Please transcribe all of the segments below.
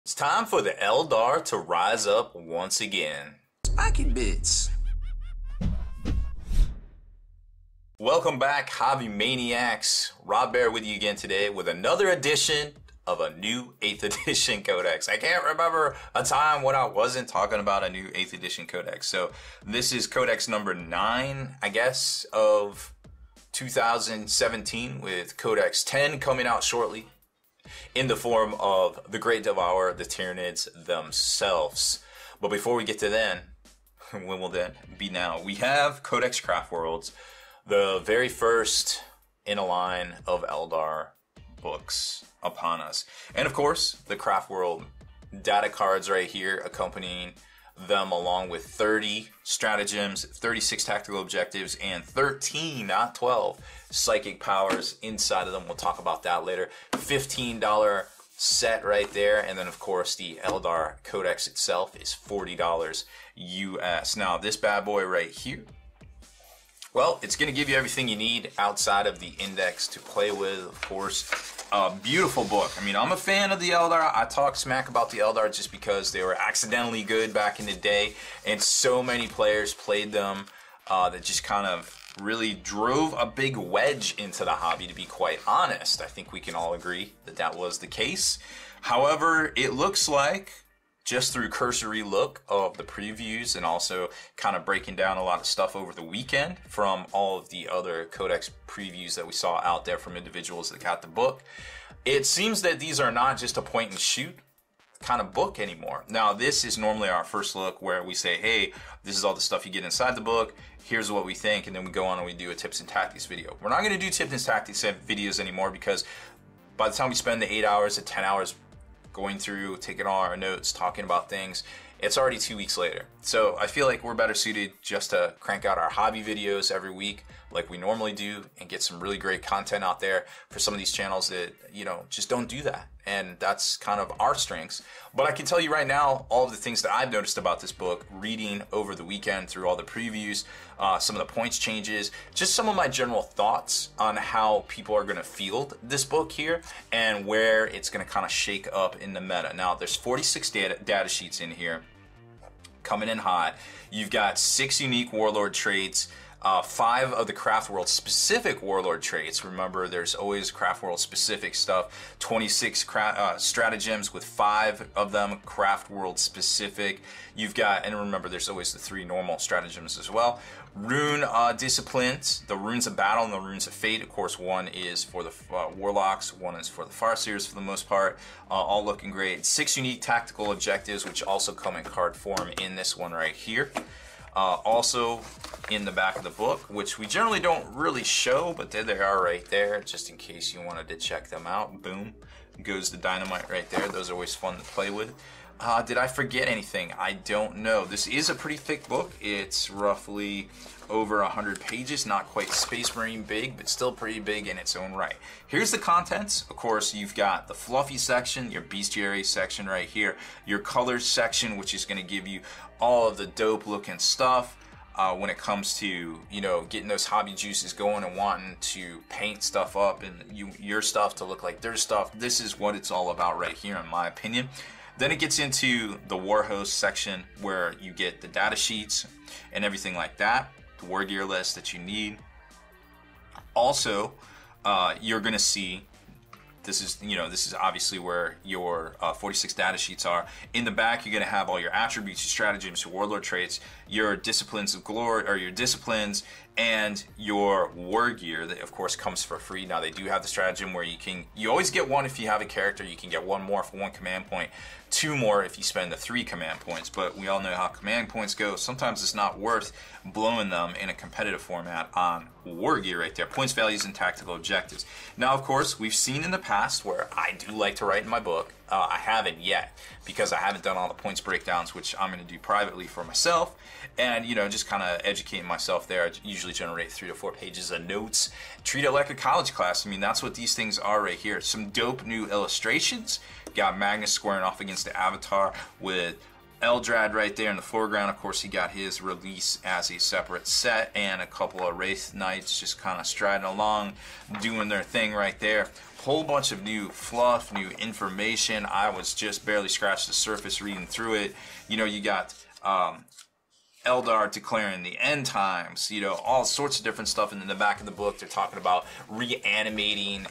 It's time for the Eldar to rise up once again. Spiking bits. Welcome back, hobby maniacs. Rob Baer with you again today with another edition of a new 8th edition codex. I can't remember a time when I wasn't talking about a new 8th edition codex. So this is codex number 9, I guess, of 2017, with codex 10 coming out shortly in the form of the Great Devourer, the Tyranids themselves. But before we get to then, when will then be now? We have Codex Craftworlds, the very first in a line of Eldar books upon us. And of course, the Craftworld data cards right here accompanying them, along with 30 stratagems, 36 tactical objectives, and 13, not 12, psychic powers inside of them. We'll talk about that later. $15 set right there. And then, of course, the Eldar Codex itself is $40 US. Now, this bad boy right here, well, it's going to give you everything you need outside of the index to play with, of course. A beautiful book. I mean, I'm a fan of the Eldar. I talk smack about the Eldar just because they were accidentally good back in the day, and so many players played them that just kind of really drove a big wedge into the hobby, to be quite honest. I think we can all agree that that was the case. However, it looks like, just through cursory look of the previews and also kind of breaking down a lot of stuff over the weekend from all of the other codex previews that we saw out there from individuals that got the book, it seems that these are not just a point and shoot kind of book anymore. Now, this is normally our first look where we say, hey, this is all the stuff you get inside the book, here's what we think, and then we go on and we do a tips and tactics video. We're not going to do tips and tactics videos anymore, because by the time we spend the 8 hours to 10 hours going through, taking all our notes, talking about things, it's already 2 weeks later. So I feel like we're better suited just to crank out our hobby videos every week like we normally do and get some really great content out there for some of these channels that, you know, just don't do that. And that's kind of our strengths. But I can tell you right now, all of the things that I've noticed about this book, reading over the weekend through all the previews, some of the points changes, just some of my general thoughts on how people are going to field this book here and where it's going to kind of shake up in the meta. Now, there's 46 data sheets in here, coming in hot. You've got 6 unique warlord traits, 5 of the Craftworld specific warlord traits. Remember, there's always Craftworld specific stuff. 26 stratagems, with 5 of them Craftworld specific. You've got, and remember, there's always the 3 normal stratagems as well. Rune disciplines, the runes of battle and the runes of fate. Of course, one is for the warlocks, one is for the farseers for the most part. All looking great. 6 unique tactical objectives, which also come in card form in this one right here. Also in the back of the book, which we generally don't really show, but there they are right there, just in case you wanted to check them out. Boom, goes the dynamite right there. Those are always fun to play with. Did I forget anything? I don't know. This is a pretty thick book. It's roughly over 100 pages, not quite Space Marine big, but still pretty big in its own right. Here's the contents. Of course, you've got the fluffy section, your bestiary section right here, your colors section, which is going to give you all of the dope looking stuff when it comes to, you know, getting those hobby juices going and wanting to paint stuff up and your stuff to look like their stuff. This is what it's all about right here, in my opinion. Then it gets into the war host section, where you get the data sheets and everything like that, the war gear list that you need. Also, you're going to see, this is obviously where your 46 data sheets are. In the back, you're going to have all your attributes, your stratagems, your warlord traits, your disciplines of glory, or your disciplines, and your war gear that of course comes for free. Now, they do have the stratagem where you always get one if you have a character. You can get 1 more for 1 command point, 2 more if you spend the 3 command points. But we all know how command points go. Sometimes it's not worth blowing them in a competitive format on war gear right there. Points, values, and tactical objectives. Now, of course, we've seen in the past where I do like to write in my book. I haven't yet, because I haven't done all the points breakdowns, which I'm going to do privately for myself, and, you know, just kind of educating myself there. I usually generate 3 to 4 pages of notes, treat it like a college class. I mean, that's what these things are right here. Some dope new illustrations. Got Magnus squaring off against the Avatar with Eldrad right there in the foreground. Of course, he got his release as a separate set, and a couple of Wraith Knights just kind of striding along, doing their thing right there. whole bunch of new fluff, new information. I was just barely scratched the surface reading through it. You know, you got Eldar declaring the end times, you know, all sorts of different stuff. And in the back of the book, they're talking about reanimating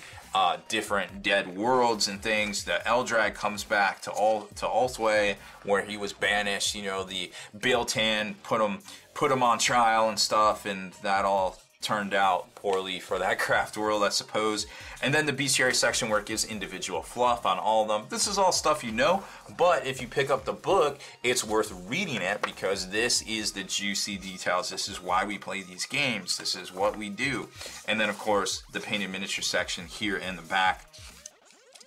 different dead worlds and things. The Eldrad comes back to Ulthwé, where he was banished. You know, the Biltan put him on trial and stuff, and that all turned out poorly for that craft world, I suppose. And then the bestiary section where it gives individual fluff on all of them. This is all stuff you know, but if you pick up the book, it's worth reading it, because this is the juicy details. This is why we play these games. This is what we do. And then, of course, the painted miniature section here in the back.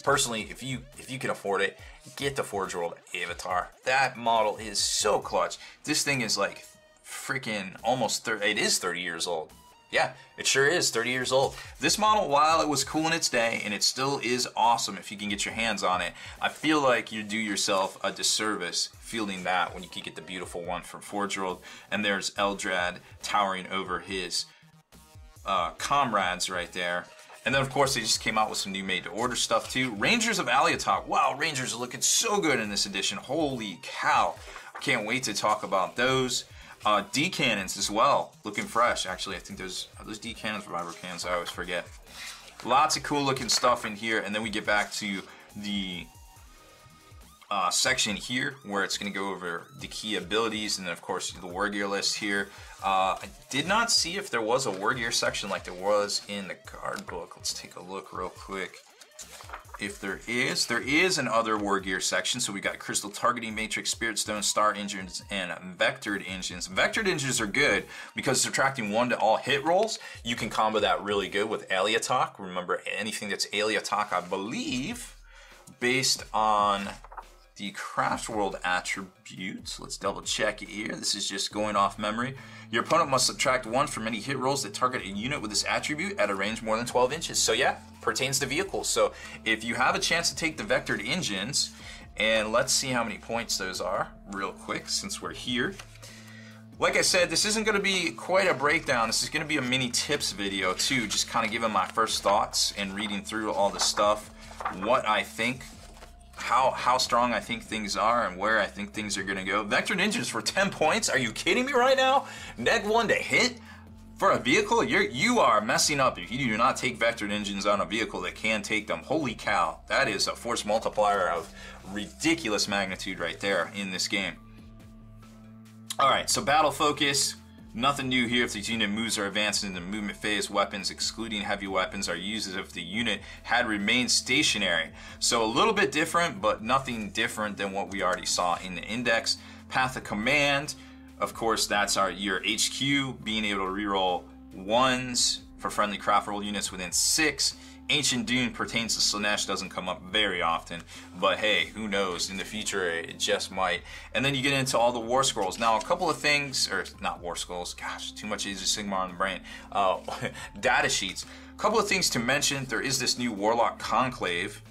Personally, if you can afford it, get the Forge World Avatar. That model is so clutch. This thing is like freaking almost 30, it is 30 years old. Yeah, it sure is 30 years old. This model, while it was cool in its day, and it still is awesome if you can get your hands on it, I feel like you do yourself a disservice fielding that when you can get the beautiful one from Forge World. And there's Eldrad towering over his comrades right there. And then, of course, they just came out with some new made-to-order stuff, too. Rangers of Aliatok. Wow, Rangers are looking so good in this edition. Holy cow. I can't wait to talk about those. D-cannons as well, looking fresh. Actually, I think are those D-cannons, Reviver cannons? I always forget. Lots of cool looking stuff in here, and then we get back to the section here where it's going to go over the key abilities, and then of course the war gear list here. I did not see if there was a war gear section like there was in the card book. Let's take a look real quick. If there is an other war gear section. So we got Crystal Targeting Matrix, Spirit Stone, Star Engines, and Vectored Engines. Vectored Engines are good because subtracting 1 to all hit rolls. You can combo that really good with Aliatok. Remember, anything that's Aliatok, I believe, based on the Craftworld attributes. Let's double check it here. This is just going off memory. Your opponent must subtract 1 from any hit rolls that target a unit with this attribute at a range more than 12 inches. So yeah, pertains to vehicles. So if you have a chance to take the Vectored Engines, and let's see how many points those are real quick since we're here. Like I said, this isn't going to be quite a breakdown. This is going to be a mini tips video too, just kind of giving my first thoughts and reading through all the stuff, what I think, how strong I think things are, and where I think things are going to go. Vectored Engines for 10 points? Are you kidding me right now? Neg 1 to hit for a vehicle? You are messing up if you do not take Vectored Engines on a vehicle that can take them. Holy cow, that is a force multiplier of ridiculous magnitude right there in this game. Alright, so battle focus. Nothing new here. If the unit moves or advances in the movement phase, weapons excluding heavy weapons are used as if the unit had remained stationary. So a little bit different, but nothing different than what we already saw in the index. Path of Command, of course, that's your HQ, being able to reroll 1s for friendly Craftworld units within 6. Ancient Dune pertains to Slaanesh, doesn't come up very often, but hey, who knows, in the future it just might. And then you get into all the War Scrolls. Now, a couple of things, or not War Scrolls, gosh, too much Age of Sigmar on the brain. Data sheets. A couple of things to mention. There is this new Warlock Conclave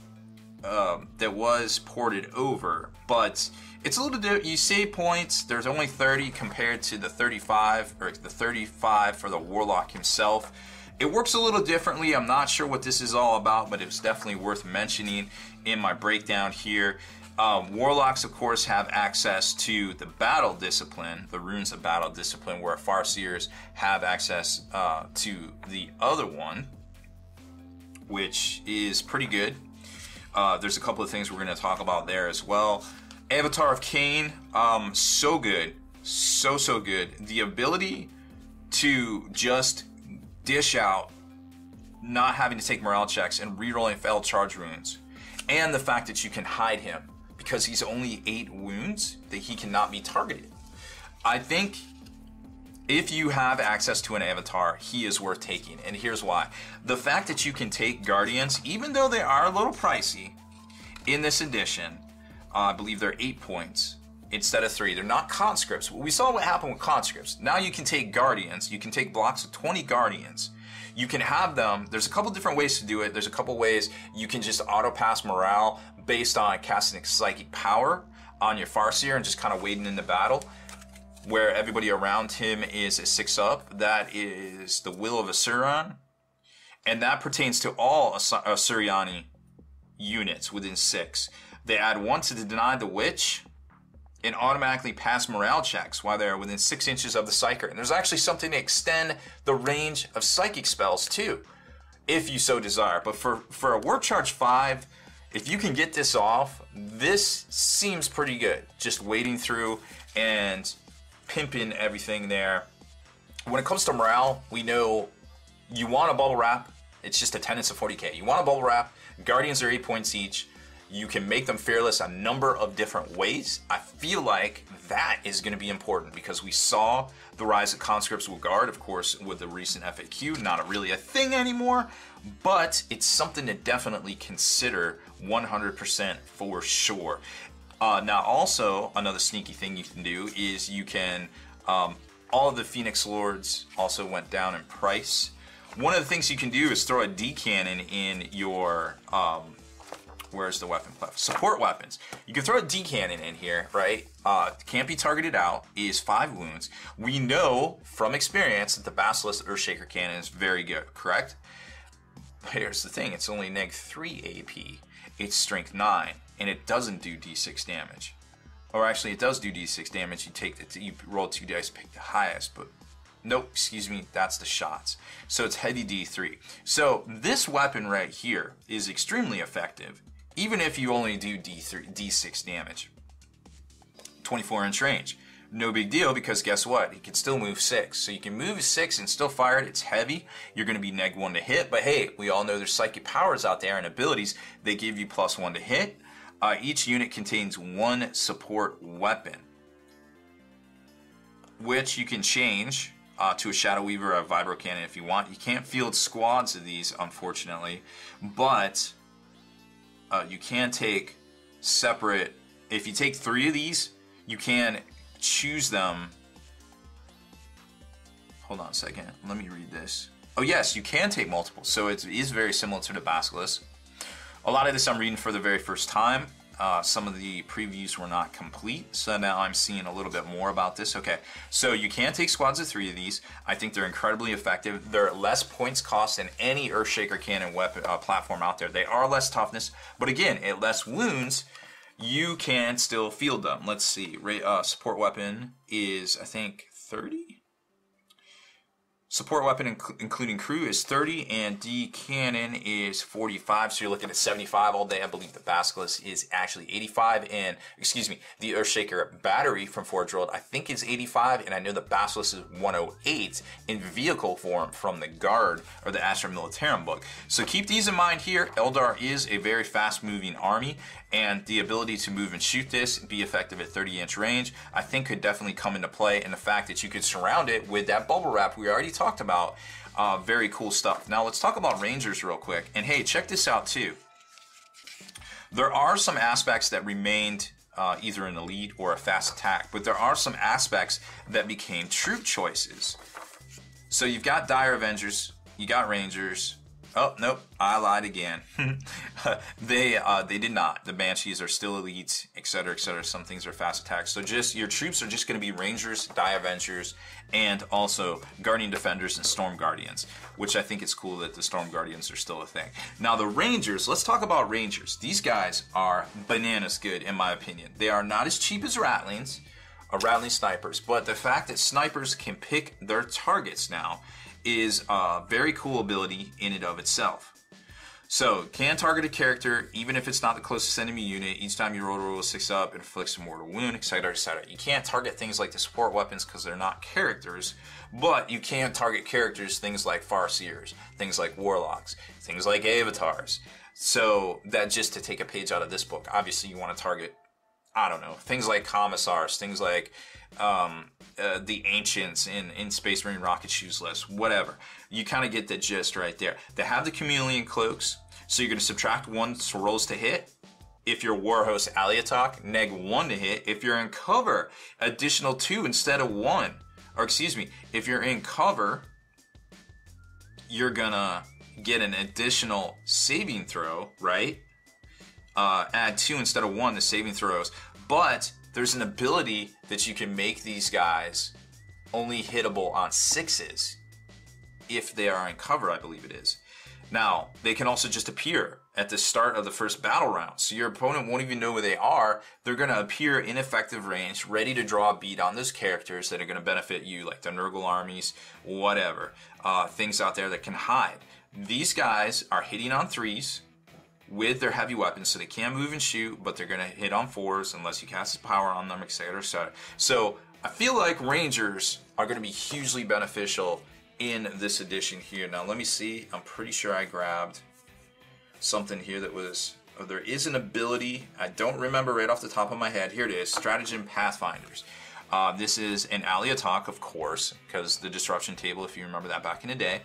that was ported over, but it's a little bit, you save points. There's only 30 compared to the 35, or the 35 for the Warlock himself. It works a little differently. I'm not sure what this is all about, but it's definitely worth mentioning in my breakdown here. Warlocks, of course, have access to the Battle Discipline, the Runes of Battle Discipline, where Farseers have access to the other one, which is pretty good. There's a couple of things we're going to talk about there as well. Avatar of Cain, so good. So good. The ability to just dish out not having to take morale checks and rerolling failed charge wounds, and the fact that you can hide him because he's only 8 wounds, that he cannot be targeted. I think if you have access to an avatar, he is worth taking, and here's why. The fact that you can take Guardians, even though they are a little pricey in this edition, I believe they're 8 points instead of 3. They're not conscripts. We saw what happened with conscripts. Now you can take Guardians. You can take blocks of 20 Guardians. You can have them. There's a couple different ways to do it. There's a couple ways you can just auto pass morale based on casting psychic power on your Farseer and just kind of waiting in the battle, where everybody around him is a 6-up. That is the Will of Asuran. And that pertains to all Asuryani units within 6. They add 1 to deny the witch and automatically pass morale checks while they're within 6 inches of the psyker. And there's actually something to extend the range of psychic spells too, if you so desire. But for a Warp Charge 5, if you can get this off, this seems pretty good. Just wading through and pimping everything there. When it comes to morale, we know you want a bubble wrap. It's just a tendency of 40k. You want a bubble wrap. Guardians are 8 points each. You can make them fearless a number of different ways. I feel like that is going to be important because we saw the rise of conscripts with guard, of course, with the recent FAQ. Not really a thing anymore, but it's something to definitely consider 100% for sure. Now, also, another sneaky thing you can do is you can, all of the Phoenix Lords also went down in price. One of the things you can do is throw a D cannon in your, where's the weapon platform? Support weapons. You can throw a D cannon in here, right? Can't be targeted out, is 5 wounds. We know from experience that the Basilisk Earthshaker cannon is very good, correct? Here's the thing, it's only -3 AP. It's strength 9, and it doesn't do D6 damage. Or actually, it does do D6 damage. You roll 2 dice, pick the highest, but nope, excuse me, that's the shots. So it's heavy D3. So this weapon right here is extremely effective, even if you only do D6 damage. 24-inch range. No big deal, because guess what? It can still move 6. So you can move 6 and still fire it. It's heavy. You're going to be -1 to hit. But hey, we all know there's psychic powers out there and abilities. They give you +1 to hit. Each unit contains 1 support weapon, which you can change to a Shadow Weaver or a Vibro Cannon if you want. You can't field squads of these, unfortunately, but you can take separate. If you take 3 of these, you can choose them. Hold on a second. Let me read this. Oh yes, you can take multiple. So it is very similar to the Basilisk. A lot of this I'm reading for the very first time. Some of the previews were not complete, so now I'm seeing a little bit more about this. Okay, so you can take squads of 3 of these. I think they're incredibly effective. They're less points cost than any Earthshaker cannon weapon platform out there. They are less toughness, but again, at less wounds, you can still field them. Let's see. Support weapon is, I think, 30? Support weapon, including crew, is 30, and D cannon is 45, so you're looking at 75 all day. I believe the Basilisk is actually 85, and, excuse me, the Earthshaker battery from Forge World, I think is 85, and I know the Basilisk is 108 in vehicle form from the Guard, or the Astra Militarum book. So keep these in mind here. Eldar is a very fast-moving army, and the ability to move and shoot this, be effective at 30-inch range, I think could definitely come into play, and the fact that you could surround it with that bubble wrap we already talked about. Very cool stuff. Now let's talk about Rangers real quick. And hey, check this out too. There are some aspects that remained either an elite or a fast attack, but there are some aspects that became troop choices. So you've got Dire Avengers, you got Rangers. Oh, nope, I lied again. They did not. The Banshees are still elites, etc., etc. Some things are fast attacks. So just your troops are just going to be Rangers, Die Avengers, and also Guardian Defenders and Storm Guardians, which I think it's cool that the Storm Guardians are still a thing. Now the Rangers, let's talk about Rangers. These guys are bananas good, in my opinion. They are not as cheap as Ratlings, or Ratling snipers, but the fact that snipers can pick their targets now is a very cool ability in and of itself. So, can target a character even if it's not the closest enemy unit. Each time you roll a 6 up, it inflicts a mortal wound, etc., etc. You can't target things like the support weapons because they're not characters, but you can target characters, things like Farseers, things like Warlocks, things like Avatars. So, that just to take a page out of this book. Obviously, you want to target, I don't know, things like Commissars, things like the Ancients in Space Marine Rocket Shoes list, whatever. You kind of get the gist right there. They have the Chameleon Cloaks, so you're going to subtract 1 rolls to hit. If you're Warhost Aliatok, neg 1 to hit. If you're in cover, additional 2 instead of 1. Or excuse me, if you're in cover, you're going to get an additional saving throw, right? Add 2 instead of 1 to saving throws. But there's an ability that you can make these guys only hittable on 6s if they are in cover, I believe it is. Now, they can also just appear at the start of the first battle round. So your opponent won't even know where they are. They're going to appear in effective range, ready to draw a bead on those characters that are going to benefit you, like the Nurgle armies, whatever. Things out there that can hide. These guys are hitting on 3s with their heavy weapons, so they can't move and shoot, but they're going to hit on 4s unless you cast his power on them, etc., etc. So I feel like Rangers are going to be hugely beneficial in this edition here. Now let me see. I'm pretty sure I grabbed something here that was... Oh, there is an ability. I don't remember right off the top of my head. Here it is. Stratagem Pathfinders. This is an ally attack, of course, because the disruption table, if you remember that back in the day.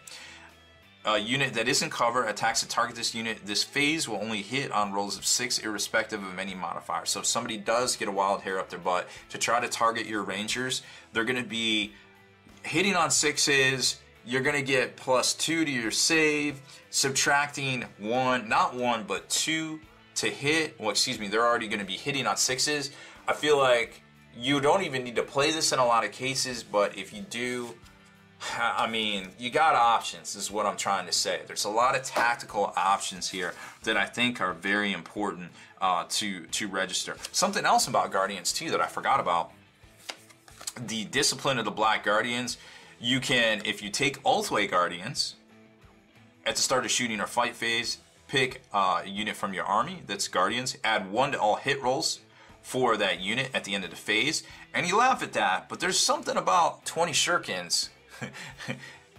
A unit that isn't cover attacks to target this unit. This phase will only hit on rolls of 6 irrespective of any modifier. So if somebody does get a wild hair up their butt to try to target your Rangers, they're going to be hitting on 6s. You're going to get +2 to your save, subtracting 1, not 1, but 2 to hit. Well, excuse me, they're already going to be hitting on 6s. I feel like you don't even need to play this in a lot of cases, but if you do, I mean, you got options is what I'm trying to say. There's a lot of tactical options here that I think are very important to register. Something else about Guardians too that I forgot about, the discipline of the Black Guardians. You can, if you take Ulthway Guardians at the start of shooting or fight phase, pick a unit from your army that's Guardians, add 1 to all hit rolls for that unit at the end of the phase, and you laugh at that, but there's something about 20 shurikens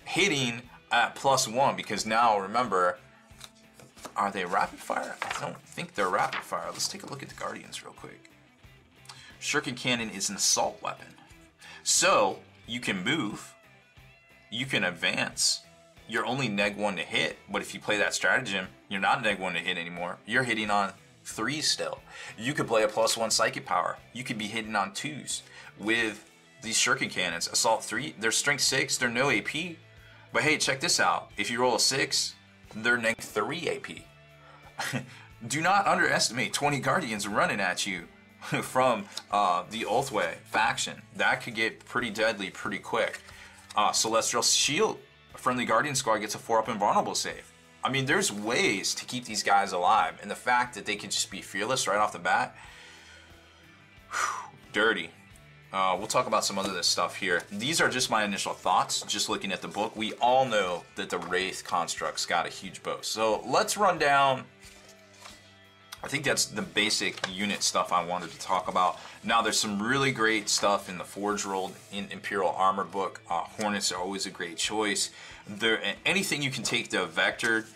hitting at +1, because now remember, are they rapid fire? I don't think they're rapid fire. Let's take a look at the Guardians real quick. Shuriken Cannon is an assault weapon, so you can move, you can advance. You're only neg1 to hit, but if you play that stratagem, you're not neg1 to hit anymore. You're hitting on 3s still. You could play a +1 psychic power. You could be hitting on 2s with these shuriken cannons. Assault 3, they're strength 6, they're no AP. But hey, check this out. If you roll a 6, they're neg 3 AP. Do not underestimate 20 Guardians running at you from the Ulthway faction. That could get pretty deadly pretty quick. Celestial Shield, a friendly Guardian squad gets a 4-up invulnerable save. I mean, there's ways to keep these guys alive, and the fact that they can just be fearless right off the bat, whew, dirty. We'll talk about some other stuff here. These are just my initial thoughts, just looking at the book. We all know that the Wraith construct's got a huge boast. So let's run down. I think that's the basic unit stuff I wanted to talk about. Now, there's some really great stuff in the Forge World in Imperial Armor book. Hornets are always a great choice. Anything you can take the vectored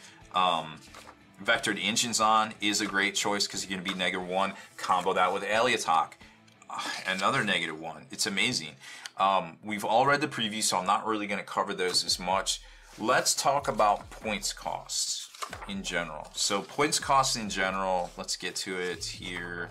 engines on is a great choice, because you're going to be -1. Combo that with Aliatok. Another -1. It's amazing. We've all read the preview, so I'm not really going to cover those as much. Let's talk about points costs in general. So points costs in general, let's get to it here.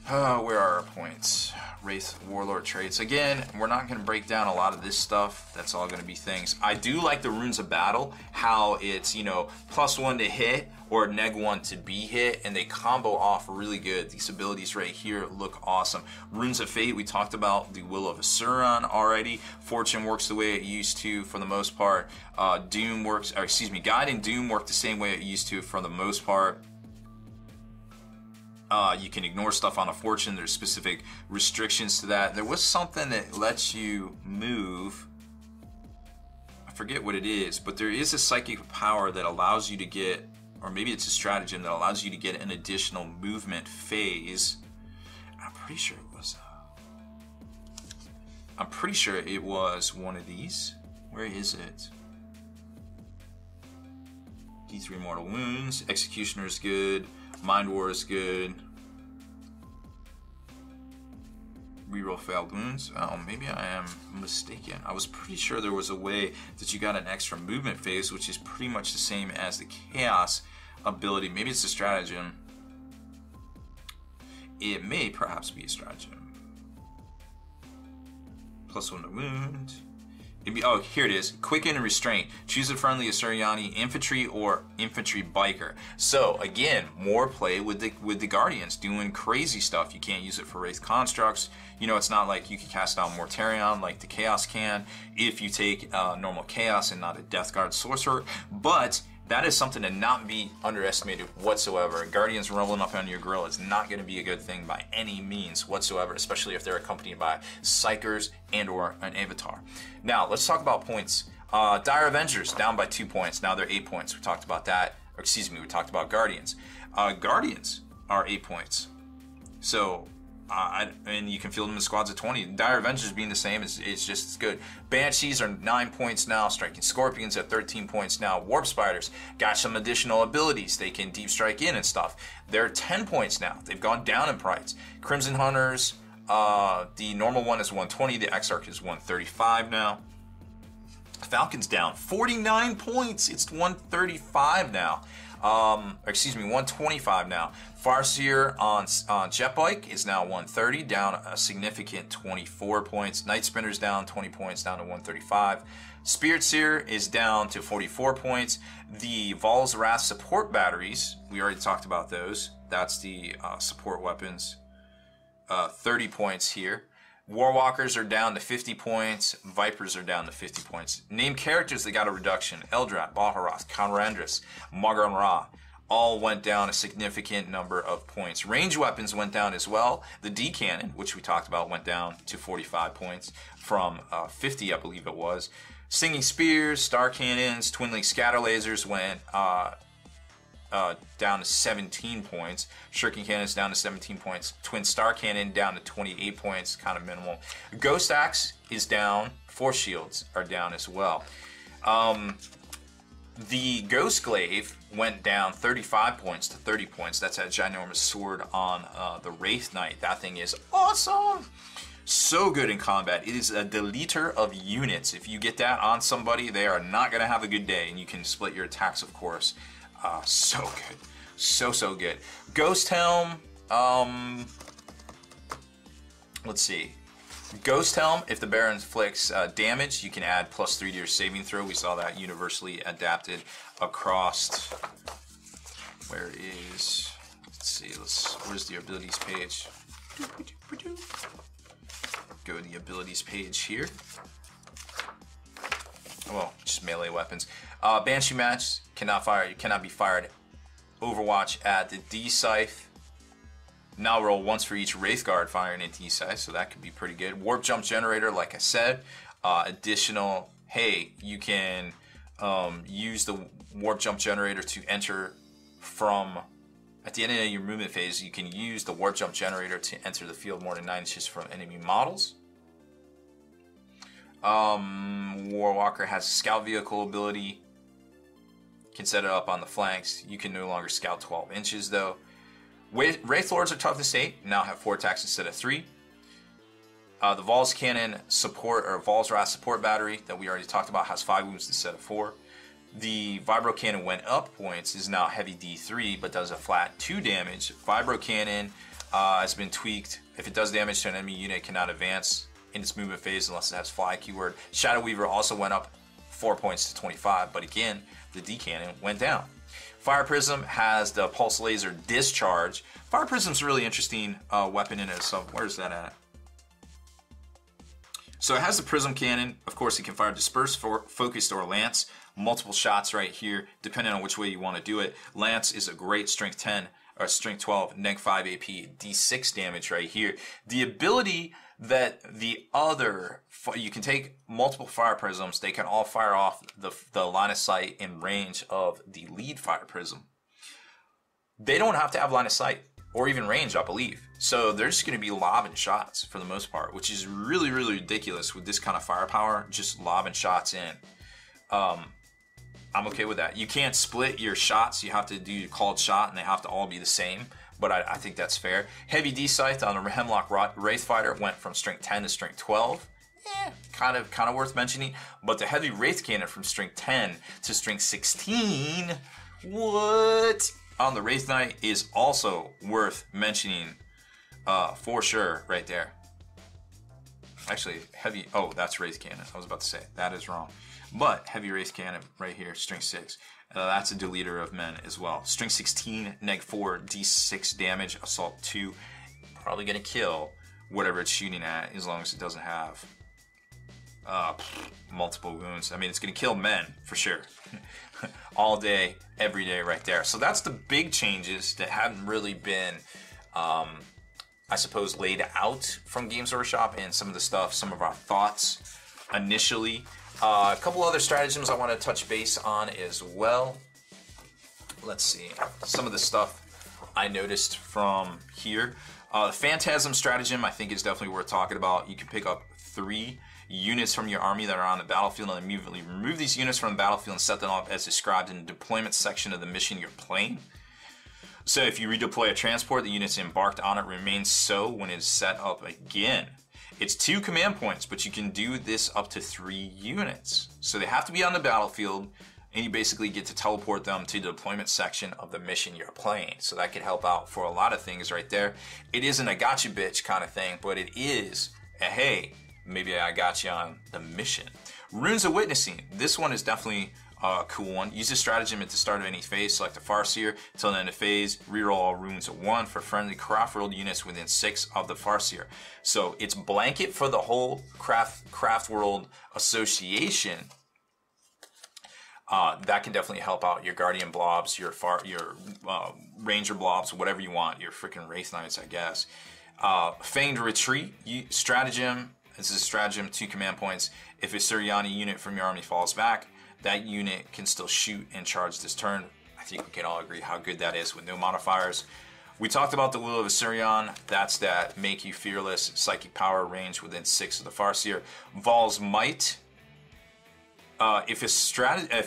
Where are our points? Wraith Warlord traits. Again, we're not going to break down a lot of this stuff. That's all going to be things. I do like the Runes of Battle, how it's, you know, +1 to hit or neg1 to be hit, and they combo off really good. These abilities right here look awesome. Runes of Fate, we talked about the Will of Asuran already. Fortune works the way it used to for the most part. Doom works, or excuse me, Guide and Doom work the same way it used to for the most part. You can ignore stuff on a Fortune. There's specific restrictions to that. There was something that lets you move. I forget what it is, but there is a psychic power that allows you to get, or maybe it's a stratagem that allows you to get an additional movement phase. I'm pretty sure it was. I'm pretty sure it was one of these. Where is it? D3 Mortal Wounds. Executioner is good. Mind War is good. Reroll failed wounds. Oh, maybe I am mistaken. I was pretty sure there was a way that you got an extra movement phase, which is pretty much the same as the Chaos ability. Maybe it's a stratagem. It may perhaps be a stratagem. +1 to wound. Oh, here it is. Quicken and Restraint. Choose a friendly Asuryani infantry or infantry biker. So again, more play with the Guardians doing crazy stuff. You can't use it for Wraith constructs. You know, it's not like you can cast down Mortarion like the Chaos can if you take normal Chaos and not a Death Guard sorcerer. But that is something to not be underestimated whatsoever. Guardians rolling up on your grill is not going to be a good thing by any means whatsoever, especially if they're accompanied by Psychers and or an Avatar. Now, let's talk about points. Dire Avengers down by 2 points. Now they're 8 points. We talked about that. Or excuse me, we talked about Guardians. Guardians are 8 points. So, and you can field them in squads of 20. Dire Avengers being the same is just as good. Banshees are 9 points now. Striking Scorpions at 13 points now. Warp Spiders got some additional abilities. They can deep strike in and stuff. They're 10 points now. They've gone down in price. Crimson Hunters, the normal one is 120. The Exarch is 135 now. Falcon's down 49 points. It's 135 now. Excuse me, 125 now. Farseer on Jetbike is now 130, down a significant 24 points. Night Spinner's down 20 points, down to 135. Spirit Seer is down to 44 points. The Vol's Wrath support batteries, we already talked about those. That's the support weapons. 30 points here. Warwalkers are down to 50 points. Vipers are down to 50 points. Named characters that got a reduction: Eldrad, Baharoth, Conrandris, Magan Ra, all went down a significant number of points. Range weapons went down as well. The D cannon, which we talked about, went down to 45 points from 50, I believe it was. Singing Spears, Star Cannons, Twin Link Scatter Lasers went down to 17 points. Shuriken Cannons down to 17 points. Twin Star Cannon down to 28 points, kind of minimal. Ghost Axe is down. Force Shields are down as well. The Ghost Glaive went down 35 points to 30 points. That's a ginormous sword on the Wraith Knight. That thing is awesome. So good in combat. It is a deleter of units. If you get that on somebody, they are not going to have a good day. And you can split your attacks, of course. So good. So good. Ghost Helm. Let's see. Ghost Helm, if the Baer inflicts damage, you can add +3 to your saving throw. We saw that universally adapted across. Where is. Let's see. Where's the abilities page? Go to the abilities page here. Well, just melee weapons. Banshee match cannot be fired. Overwatch at the D-Scythe. Now roll once for each Wraith Guard firing a D-Scythe, so that could be pretty good. Warp Jump Generator, like I said. Additional, hey, you can use the Warp Jump Generator to enter from, at the end of your movement phase, you can use the Warp Jump Generator to enter the field more than 9 inches from enemy models. Warwalker has a Scout Vehicle ability. Can set it up on the flanks. You can no longer scout 12 inches though. Wraith Lords are toughness 8, now have 4 attacks instead of 3. The Vol's Cannon support, or Vol's Wrath support battery that we already talked about, has 5 wounds instead of 4. The Vibro Cannon went up points, is now heavy D3, but does a flat 2 damage. Vibro Cannon has been tweaked. If it does damage to an enemy unit, it cannot advance in its movement phase unless it has fly keyword. Shadow Weaver also went up 4 points to 25, but again, the D cannon went down. Fire Prism has the Pulse Laser Discharge. Fire Prism's a really interesting weapon in itself. Where's that at? So it has the Prism Cannon. Of course, it can fire Disperse, Focused, or Lance. Multiple shots right here, depending on which way you want to do it. Lance is a great Strength 10 or Strength 12, Neg 5 AP, D6 damage right here. The ability that the other, you can take multiple Fire Prisms, they can all fire off the line of sight and range of the lead Fire Prism. They don't have to have line of sight or even range, I believe. So they're just going to be lobbing shots for the most part, which is really, really ridiculous with this kind of firepower, just lobbing shots in. I'm okay with that. You can't split your shots. You have to do your called shot, and they have to all be the same. But I think that's fair. Heavy D-Scythe on the Hemlock Wraith Fighter went from Strength 10 to Strength 12. Kind of worth mentioning. But the Heavy Wraith Cannon from Strength 10 to Strength 16, what? On the Wraith Knight is also worth mentioning for sure right there. actually, heavy, oh, that's Wraith Cannon. I was about to say, that is wrong. But heavy Wraith Cannon right here, strength 6. That's a deleter of men as well. Strength 16, neg 4, d6 damage, assault 2. Probably gonna kill whatever it's shooting at as long as it doesn't have multiple wounds. I mean, it's gonna kill men for sure. All day, every day right there. So that's the big changes that haven't really been, I suppose, laid out from Games Workshop, and some of the stuff, some of our thoughts initially. A couple other stratagems I want to touch base on as well. Let's see. Some of the stuff I noticed from here. Phantasm Stratagem, I think, is definitely worth talking about. You can pick up 3 units from your army that are on the battlefield and immediately remove these units from the battlefield and set them up as described in the deployment section of the mission you're playing. So if you redeploy a transport, the units embarked on it remains so when it's set up again. It's 2 command points, but you can do this up to 3 units. So they have to be on the battlefield, and you basically get to teleport them to the deployment section of the mission you're playing. So that could help out for a lot of things right there. It isn't a gotcha bitch kind of thing, but it is a, hey, maybe I got you on the mission. Runes of Witnessing. This one is definitely a cool one. Use this stratagem at the start of any phase. Select a Farseer. Till the end of phase, reroll all runes of 1 for friendly Craftworld units within 6 of the Farseer. So it's blanket for the whole Craftworld Association. That can definitely help out your Guardian blobs, your Ranger blobs, whatever you want. Your freaking Wraith Knights, I guess. Feigned Retreat. Stratagem. This is a stratagem, 2 command points. If a Suriani unit from your army falls back, that unit can still shoot and charge this turn. I think we can all agree how good that is with no modifiers. We talked about the Will of Assyrion. That's that make you fearless psychic power range within 6 of the Farseer. Val's Might. If a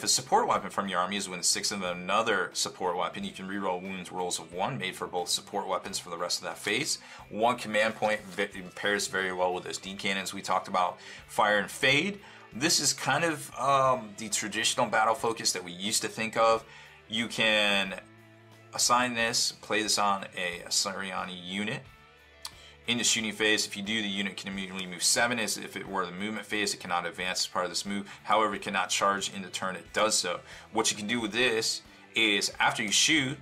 support weapon from your army is within 6 of another support weapon, you can reroll wounds rolls of 1 made for both support weapons for the rest of that phase. 1 command point pairs very well with those D cannons we talked about. Fire and Fade. This is kind of the traditional battle focus that we used to think of. You can assign this, play this on a Suriani unit. In the shooting phase, if you do, the unit can immediately move 7. As if it were the movement phase, it cannot advance as part of this move. However, it cannot charge in the turn it does so. What you can do with this is, after you shoot,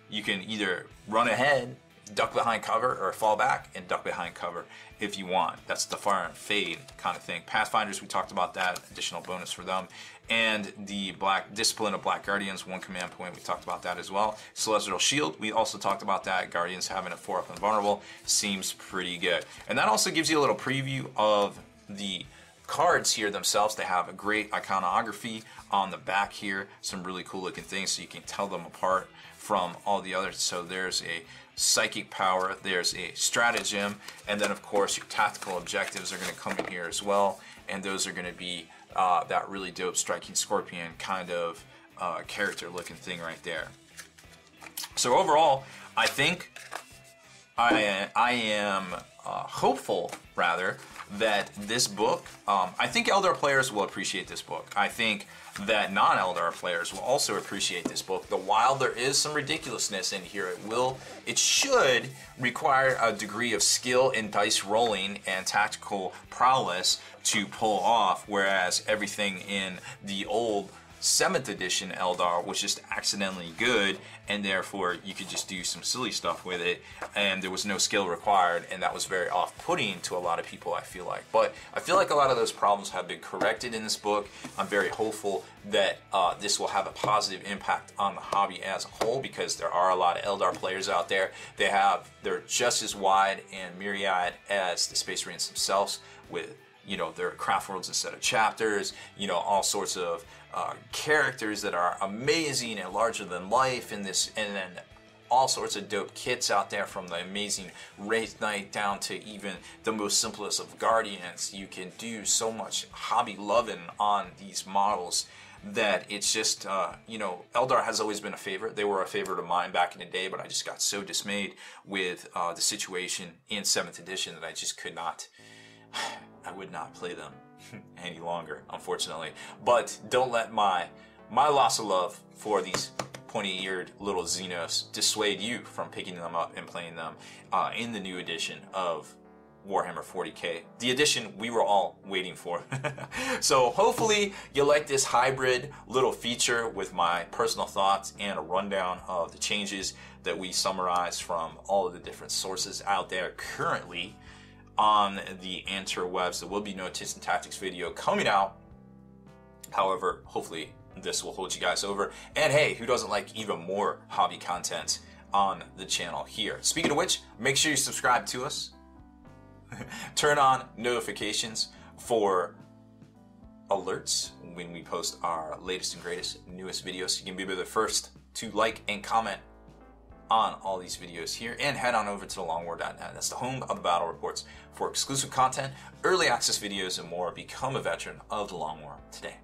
you can either run ahead, duck behind cover, or fall back and duck behind cover if you want. That's the Fire and Fade kind of thing. Pathfinders, we talked about that, additional bonus for them. And the Discipline of Black Guardians, 1 command point, we talked about that as well. Celestial Shield, we also talked about that. Guardians having a 4-up invulnerable seems pretty good. And that also gives you a little preview of the cards here themselves. They have a great iconography on the back here, some really cool looking things so you can tell them apart from all the others. So there's a psychic power, there's a stratagem, and then of course your tactical objectives are going to come in here as well, and those are going to be that really dope striking scorpion kind of character looking thing right there. So overall, I think I am hopeful, rather, that this book, I think Eldar players will appreciate this book. I think that non-Eldar players will also appreciate this book. While there is some ridiculousness in here, it should require a degree of skill in dice rolling and tactical prowess to pull off, whereas everything in the old 7th edition Eldar was just accidentally good, and therefore you could just do some silly stuff with it, and there was no skill required, and that was very off-putting to a lot of people, I feel like. But I feel like a lot of those problems have been corrected in this book. I'm very hopeful that this will have a positive impact on the hobby as a whole, because there are a lot of Eldar players out there. They're just as wide and myriad as the Space Marines themselves, with their Craftworlds instead of chapters, all sorts of characters that are amazing and larger than life in this, and then all sorts of dope kits out there, from the amazing Wraith Knight down to even the most simplest of Guardians. You can do so much hobby loving on these models that it's just, Eldar has always been a favorite. They were a favorite of mine back in the day, but I just got so dismayed with the situation in 7th edition that I just could not, I would not play them any longer, unfortunately. But don't let my loss of love for these pointy-eared little Xenos dissuade you from picking them up and playing them in the new edition of Warhammer 40k, the edition we were all waiting for. So hopefully you like this hybrid little feature with my personal thoughts and a rundown of the changes that we summarize from all of the different sources out there currently on the interwebs. There will be no tips and tactics video coming out. However, hopefully this will hold you guys over. And hey, who doesn't like even more hobby content on the channel here? Speaking of which, make sure you subscribe to us. Turn on notifications for alerts when we post our latest and greatest, newest videos. So you can be the first to like and comment on all these videos here, and head on over to thelongwar.net. That's the home of the battle reports for exclusive content, early access videos, and more. Become a veteran of the Long War today.